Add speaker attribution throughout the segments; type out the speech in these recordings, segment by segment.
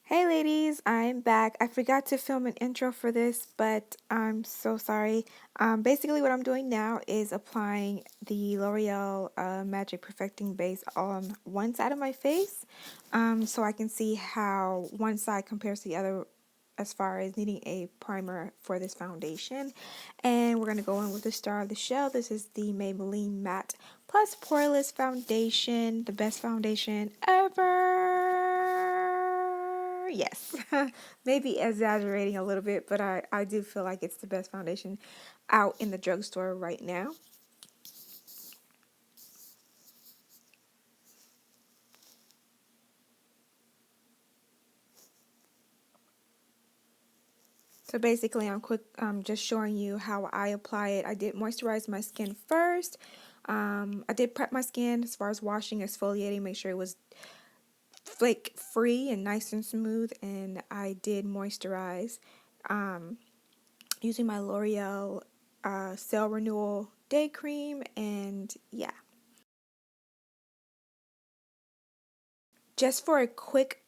Speaker 1: Hey ladies, I'm back. I forgot to film an intro for this, but I'm so sorry. Basically what I'm doing now is applying the L'Oreal Magic Perfecting Base on one side of my face, so I can see how one side compares to the other as far as needing a primer for this foundation. And we're going to go in with the star of the show. This is the Maybelline Matte Porless Foundation, the best foundation ever. Yes, maybe exaggerating a little bit, but I do feel like it's the best foundation out in the drugstore right now. So basically, I'm just showing you how I apply it. I did moisturize my skin first. I did prep my skin as far as washing, exfoliating, make sure it was flake free and nice and smooth, and I did moisturize using my L'Oreal Cell Renewal Day Cream, and yeah. Just for a quick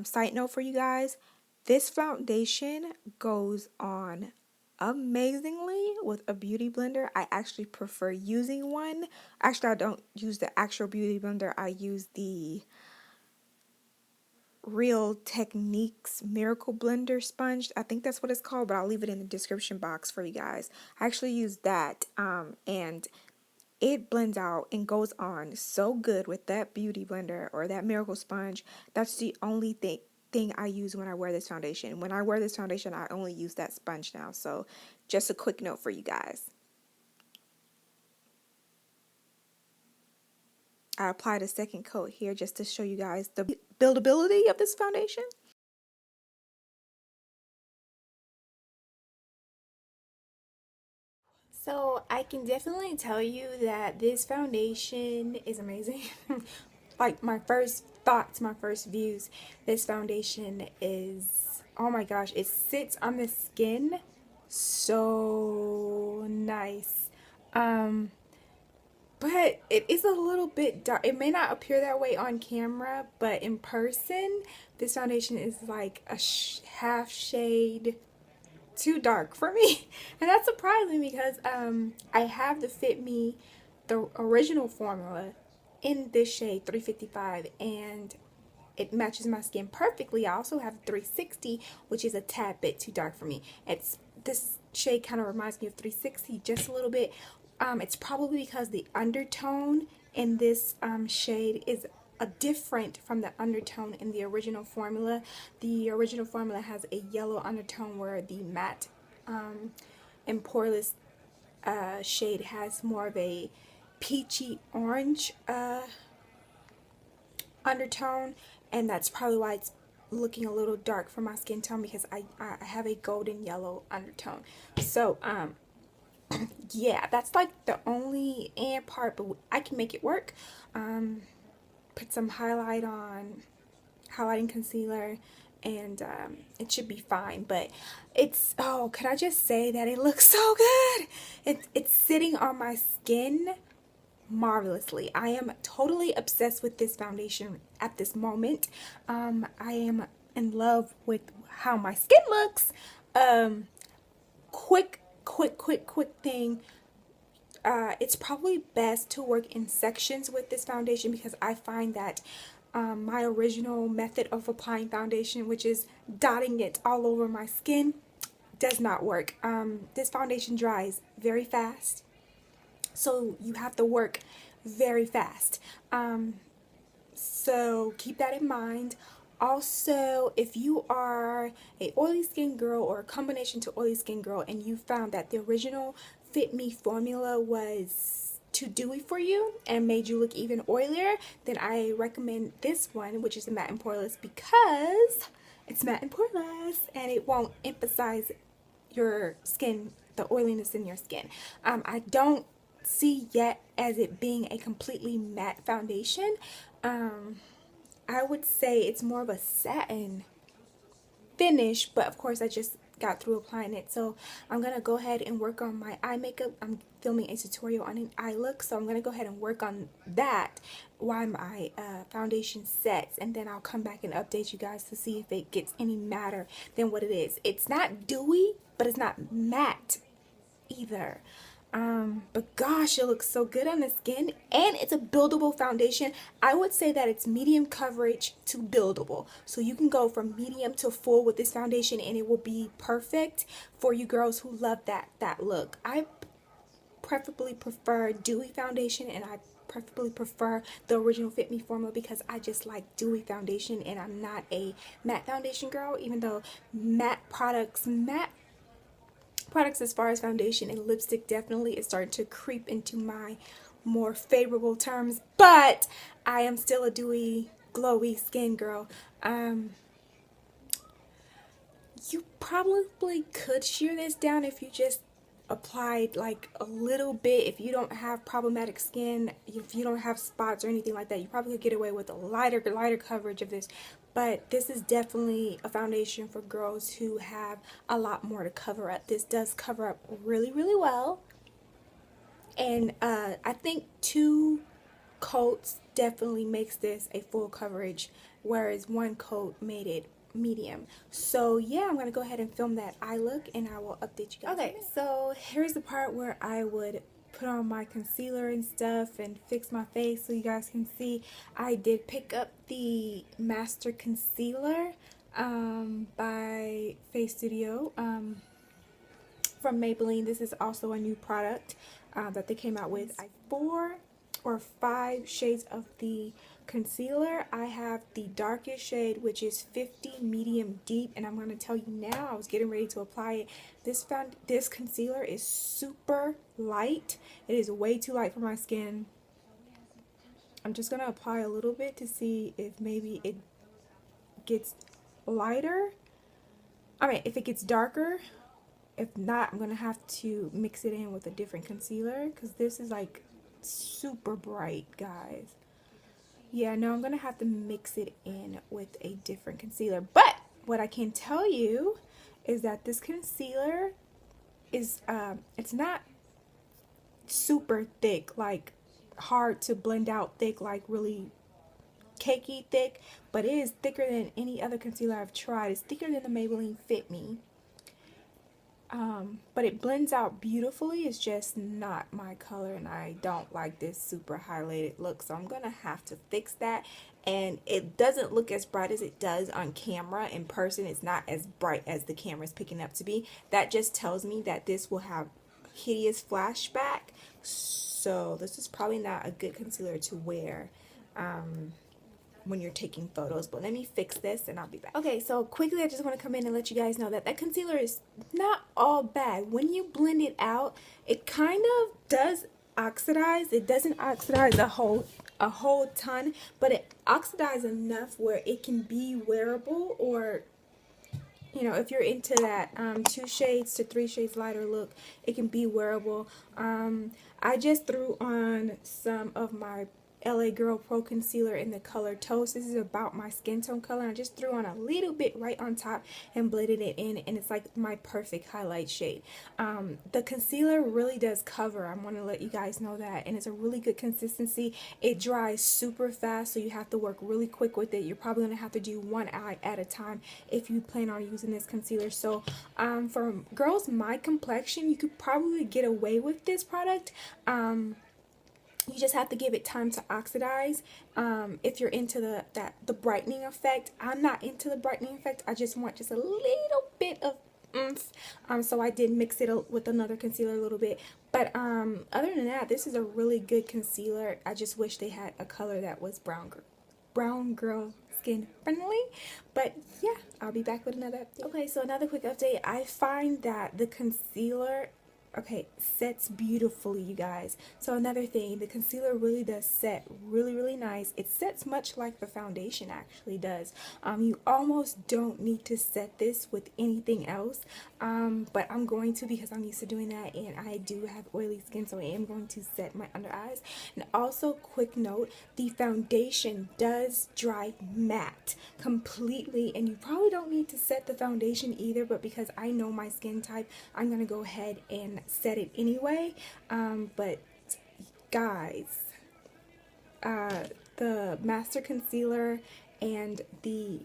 Speaker 1: side note for you guys, this foundation goes on amazingly with a beauty blender. I actually prefer using one. Actually, I don't use the actual beauty blender. I use the Real Techniques Miracle Blender Sponge. I think that's what it's called, but I'll leave it in the description box for you guys. I actually use that, and it blends out and goes on so good with that beauty blender or that miracle sponge. That's the only thing I use when I wear this foundation. When I wear this foundation, I only use that sponge now. So just a quick note for you guys. I applied a second coat here just to show you guys the buildability of this foundation. So I can definitely tell you that this foundation is amazing. Like my first thoughts, my first views, this foundation is, oh my gosh, it sits on the skin so nice. Um, but it is a little bit dark. It may not appear that way on camera, but in person, this foundation is like a half shade too dark for me. And that's surprising because I have the Fit Me, the original formula in this shade 355, and it matches my skin perfectly. I also have 360, which is a tad bit too dark for me. It's this shade kind of reminds me of 360 just a little bit. It's probably because the undertone in this shade is different from the undertone in the original formula. The original formula has a yellow undertone, where the matte and poreless shade has more of a peachy orange undertone, and that's probably why it's looking a little dark for my skin tone, because I have a golden yellow undertone. So yeah, that's like the only part, but I can make it work. Put some highlight on, highlighting concealer, and it should be fine. But it's, oh, could I just say that it looks so good. It's sitting on my skin marvelously. I am totally obsessed with this foundation at this moment. I am in love with how my skin looks. Quick thing. It's probably best to work in sections with this foundation, because I find that my original method of applying foundation, which is dotting it all over my skin, does not work. This foundation dries very fast, so you have to work very fast. So keep that in mind. Also, if you are a oily skin girl or a combination to oily skin girl, and you found that the original Fit Me formula was too dewy for you and made you look even oilier, then I recommend this one, which is the Matte and Poreless, because it's matte and poreless and it won't emphasize your skin, the oiliness in your skin. I don't see yet as it being a completely matte foundation. I would say it's more of a satin finish, but of course I just got through applying it. So I'm gonna go ahead and work on my eye makeup. I'm filming a tutorial on an eye look, so I'm gonna go ahead and work on that while my foundation sets, and then I'll come back and update you guys to see if it gets any matter than what it is. It's not dewy, but it's not matte either. But gosh, it looks so good on the skin, and it's a buildable foundation. I would say that it's medium coverage to buildable, so you can go from medium to full with this foundation and it will be perfect for you girls who love that look. I preferably prefer dewy foundation, and I preferably prefer the original Fit Me formula because I just like dewy foundation, and I'm not a matte foundation girl, even though matte products as far as foundation and lipstick definitely is starting to creep into my more favorable terms, but I am still a dewy, glowy skin girl. You probably could shear this down if you just applied like a little bit. If you don't have problematic skin, if you don't have spots or anything like that, you probably could get away with a lighter coverage of this. But this is definitely a foundation for girls who have a lot more to cover up. This does cover up really, really well. And I think 2 coats definitely makes this a full coverage, whereas 1 coat made it medium. So yeah, I'm gonna go ahead and film that eye look and I will update you guys. Okay, so here's the part where I would put on my concealer and stuff and fix my face so you guys can see. I did pick up the Master Concealer by Face Studio from Maybelline. This is also a new product that they came out with. 4 or 5 shades of the concealer. I have the darkest shade, which is 50 medium deep, and I'm going to tell you now, I was getting ready to apply it. This concealer is super light. It is way too light for my skin. I'm just going to apply a little bit to see if maybe it gets lighter. I mean, if it gets darker. If not, I'm going to have to mix it in with a different concealer because this is like super bright, guys. Yeah, no, I'm going to have to mix it in with a different concealer. But what I can tell you is that this concealer is, it's not super thick, like hard to blend out thick, like really cakey thick, but it is thicker than any other concealer I've tried. It's thicker than the Maybelline Fit Me. But it blends out beautifully. It's just not my color, and I don't like this super highlighted look, so I'm gonna have to fix that. And it doesn't look as bright as it does on camera. In person, it's not as bright as the camera is picking up to be. That just tells me that this will have hideous flashback, so this is probably not a good concealer to wear when you're taking photos. But let me fix this and I'll be back. Okay, so quickly I just want to come in and let you guys know that concealer is not all bad. When you blend it out, it kind of does oxidize. It doesn't oxidize a whole ton, but it oxidizes enough where it can be wearable, or you know, if you're into that 2 shades to 3 shades lighter look, it can be wearable. I just threw on some of my LA Girl Pro Concealer in the color Toast. This is about my skin tone color. I just threw on a little bit right on top and blended it in, and it's like my perfect highlight shade. The concealer really does cover. I want to let you guys know that, and it's a really good consistency. It dries super fast, so you have to work really quick with it. You're probably going to have to do 1 eye at a time if you plan on using this concealer. So for girls my complexion, you could probably get away with this product. You just have to give it time to oxidize. If you're into the brightening effect, I'm not into the brightening effect. I just want just a little bit of oomph. So I did mix it with another concealer a little bit. But other than that, this is a really good concealer. I just wish they had a color that was brown girl skin friendly. But yeah, I'll be back with another update. Okay, so another quick update. I find that the concealer Okay, sets beautifully, you guys. So another thing, the concealer really does set really nice. It sets much like the foundation actually does. You almost don't need to set this with anything else, but I'm going to, because I'm used to doing that, and I do have oily skin, so I am going to set my under eyes. And also, quick note, the foundation does dry matte completely, and you probably don't need to set the foundation either, but because I know my skin type, I'm gonna go ahead and set it anyway. But guys, the master concealer and the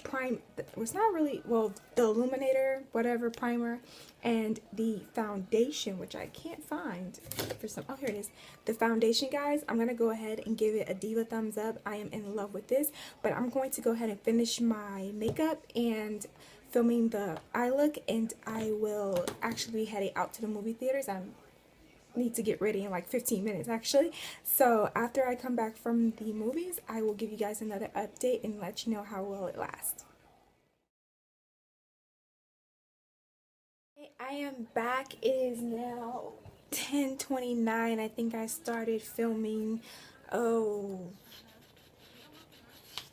Speaker 1: prime was not really, well, the illuminator, whatever, primer, and the foundation, which I can't find for some, oh, here it is, the foundation, guys. I'm gonna go ahead and give it a diva thumbs up. I am in love with this, but I'm going to go ahead and finish my makeup and filming the eye look, and I will actually be heading out to the movie theaters. I need to get ready in like 15 minutes actually. So after I come back from the movies, I will give you guys another update and let you know how well it lasts. I am back. It is now 10:29. I think I started filming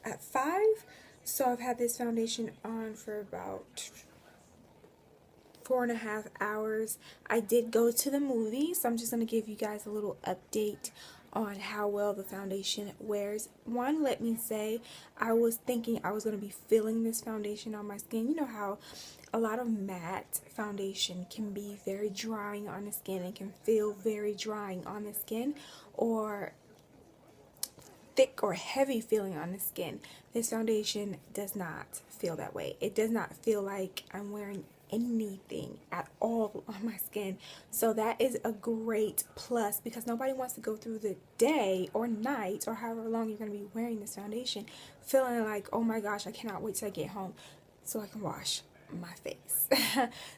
Speaker 1: at 5. So I've had this foundation on for about 4.5 hours. I did go to the movies, so I'm just going to give you guys a little update on how well the foundation wears. One, let me say, I was thinking I was going to be feeling this foundation on my skin. You know how a lot of matte foundation can be very drying on the skin. It can feel very drying on the skin, or thick or heavy feeling on the skin. This foundation does not feel that way. It does not feel like I'm wearing anything at all on my skin. So that is a great plus, because nobody wants to go through the day or night or however long you're going to be wearing this foundation feeling like, oh my gosh, I cannot wait till I get home so I can wash my face.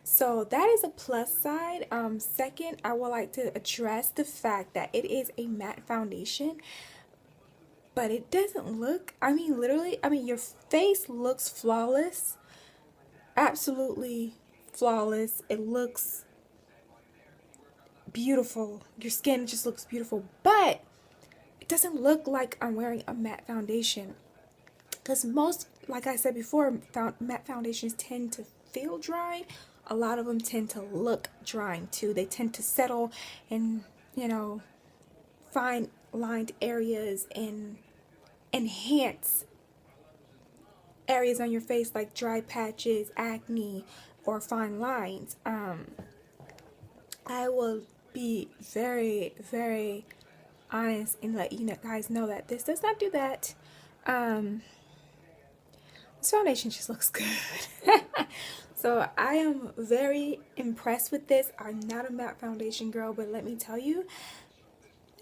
Speaker 1: So that is a plus side. Second, I would like to address the fact that it is a matte foundation, but it doesn't look, I mean, literally, I mean, your face looks flawless, absolutely flawless. It looks beautiful. Your skin just looks beautiful, but it doesn't look like I'm wearing a matte foundation, because most, like I said before, matte foundations tend to feel dry. A lot of them tend to look drying too. They tend to settle in, you know, fine lined areas and enhance areas on your face like dry patches, acne, or fine lines. I will be very honest and let you guys know that this does not do that. This foundation just looks good. So I am very impressed with this. I'm not a matte foundation girl, but let me tell you,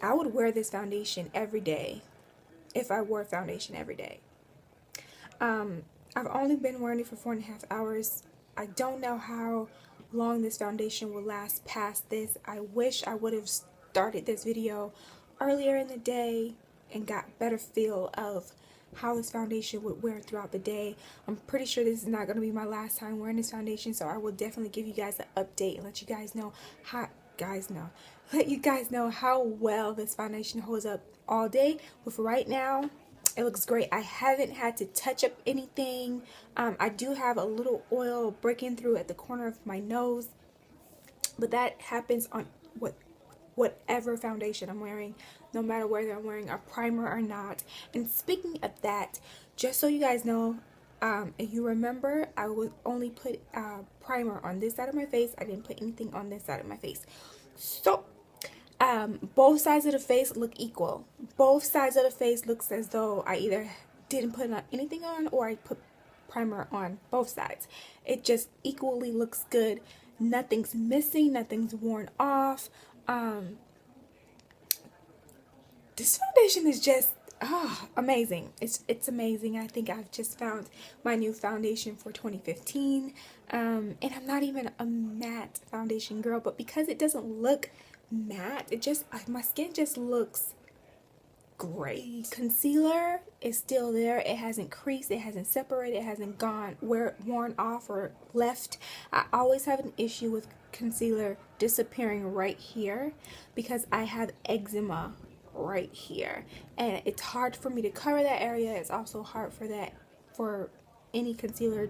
Speaker 1: I would wear this foundation every day if I wore foundation every day. I've only been wearing it for 4.5 hours. I don't know how long this foundation will last past this. I wish I would have started this video earlier in the day and got better feel of how this foundation would wear throughout the day. I'm pretty sure this is not going to be my last time wearing this foundation, so I will definitely give you guys an update and let you guys know how well this foundation holds up all day. But for right now, it looks great. I haven't had to touch up anything. I do have a little oil breaking through at the corner of my nose, but that happens on whatever foundation I'm wearing, no matter whether I'm wearing a primer or not. And speaking of that, just so you guys know, if you remember, I would only put primer on this side of my face. I didn't put anything on this side of my face. So both sides of the face look equal. Both sides of the face looks as though I either didn't put anything on or I put primer on both sides. It just equally looks good. Nothing's missing, nothing's worn off. This foundation is just amazing. It's amazing. I think I've just found my new foundation for 2015. And I'm not even a matte foundation girl, but because it doesn't look matte, it just, my skin just looks great. Concealer is still there. It hasn't creased, it hasn't separated, it hasn't gone worn off or left. I always have an issue with concealer disappearing right here because I have eczema right here, and it's hard for me to cover that area. It's also hard for any concealer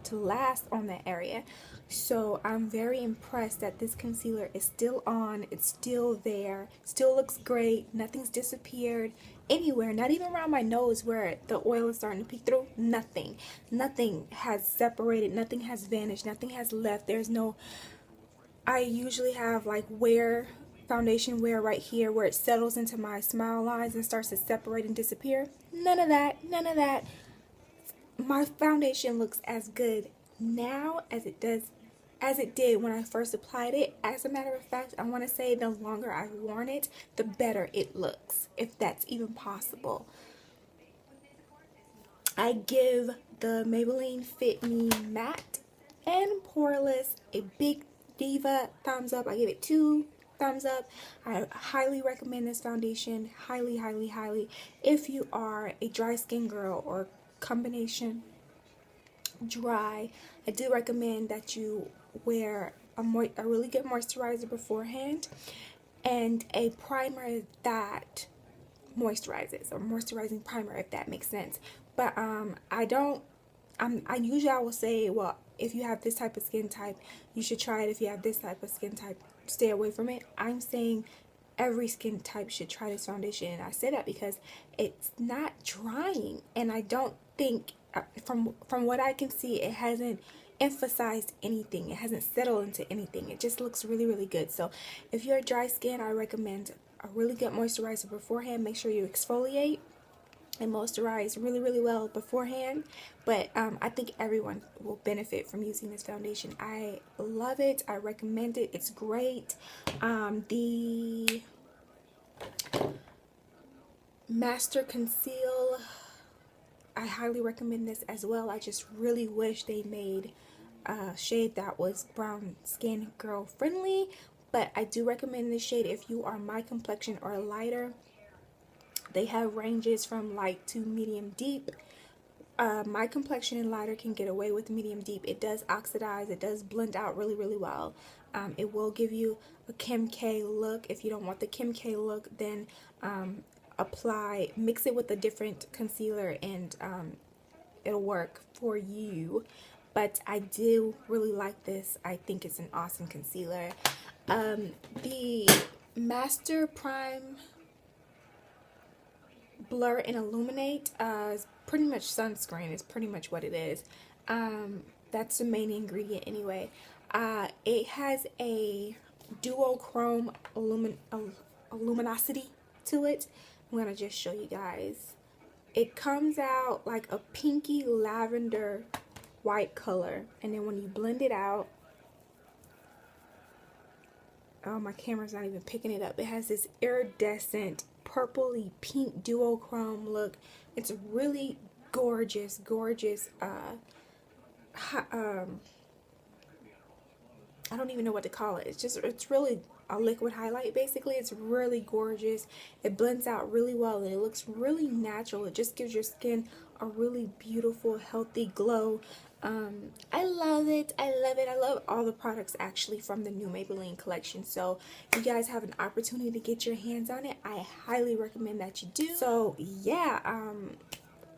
Speaker 1: to last on that area. So I'm very impressed that this concealer is still on, it's still there, still looks great, nothing's disappeared anywhere, not even around my nose where the oil is starting to peek through. Nothing has separated, nothing has vanished, nothing has left. There's no, I usually have like foundation wear right here where it settles into my smile lines and starts to separate and disappear. None of that. My foundation looks as good now as it did when I first applied it. As a matter of fact, I want to say the longer I've worn it, the better it looks, if that's even possible. I give the Maybelline Fit Me Matte and Poreless a big diva thumbs up. I give it 2 thumbs up. I highly recommend this foundation. Highly. If you are a dry skin girl or combination dry, I do recommend that you wear a really good moisturizer beforehand and a primer that moisturizes, or moisturizing primer, if that makes sense. But I will say, well, if you have this type of skin type, you should try it. If you have this type of skin type, stay away from it. I'm saying every skin type should try this foundation, and I say that because it's not drying, and I don't think, from what I can see, it hasn't emphasized anything. It hasn't settled into anything. It just looks really good. So if you're dry skin, I recommend a really good moisturizer beforehand. Make sure you exfoliate and moisturize really well beforehand. But I think everyone will benefit from using this foundation. I love it. I recommend it. It's great. The Master Conceal, I highly recommend this as well. I just really wish they made a shade that was brown skin girl friendly, but I do recommend this shade if you are my complexion or lighter. They have ranges from light to medium deep. My complexion and lighter can get away with medium deep. It does oxidize, it does blend out really well. It will give you a Kim K look. If you don't want the Kim K look, then mix it with a different concealer, and it'll work for you. But I do really like this. I think it's an awesome concealer. The Master Prime Blur and Illuminate is pretty much sunscreen. Is pretty much what it is. That's the main ingredient anyway. It has a duochrome luminosity to it. I'm gonna just show you guys. It comes out like a pinky lavender white color, and then when you blend it out, oh, my camera's not even picking it up. It has this iridescent purpley pink duochrome look. It's really gorgeous. I don't even know what to call it. It's really a liquid highlight basically. It's really gorgeous. It blends out really well, and it looks really natural. It just gives your skin a really beautiful, healthy glow. I love it. I love all the products actually from the new Maybelline collection. So if you guys have an opportunity to get your hands on it, I highly recommend that you do. So yeah,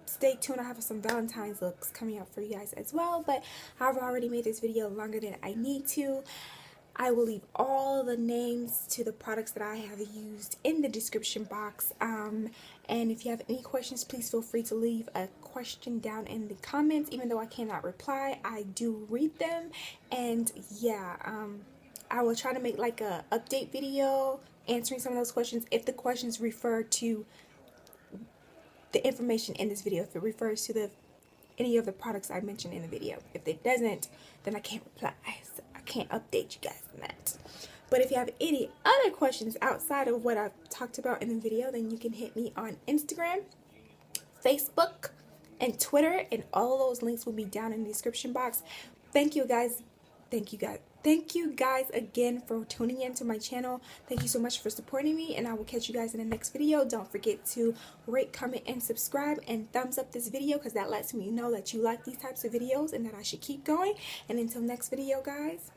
Speaker 1: stay tuned. I have some Valentine's looks coming up for you guys as well, but I've already made this video longer than I need to. I will leave all the names to the products that I have used in the description box. And if you have any questions, please feel free to leave a question down in the comments. Even though I cannot reply, I do read them. And yeah, I will try to make like a update video answering some of those questions if the questions refer to the information in this video, if it refers to any of the products I mentioned in the video. If it doesn't, then I can't reply, so I can't update you guys on that. But if you have any other questions outside of what I've talked about in the video, then you can hit me on Instagram, Facebook, and Twitter, and all of those links will be down in the description box. Thank you guys. Thank you guys again for tuning into my channel. Thank you so much for supporting me, and I will catch you guys in the next video. Don't forget to rate, comment, and subscribe, and thumbs up this video because that lets me know that you like these types of videos and that I should keep going. And until next video, guys.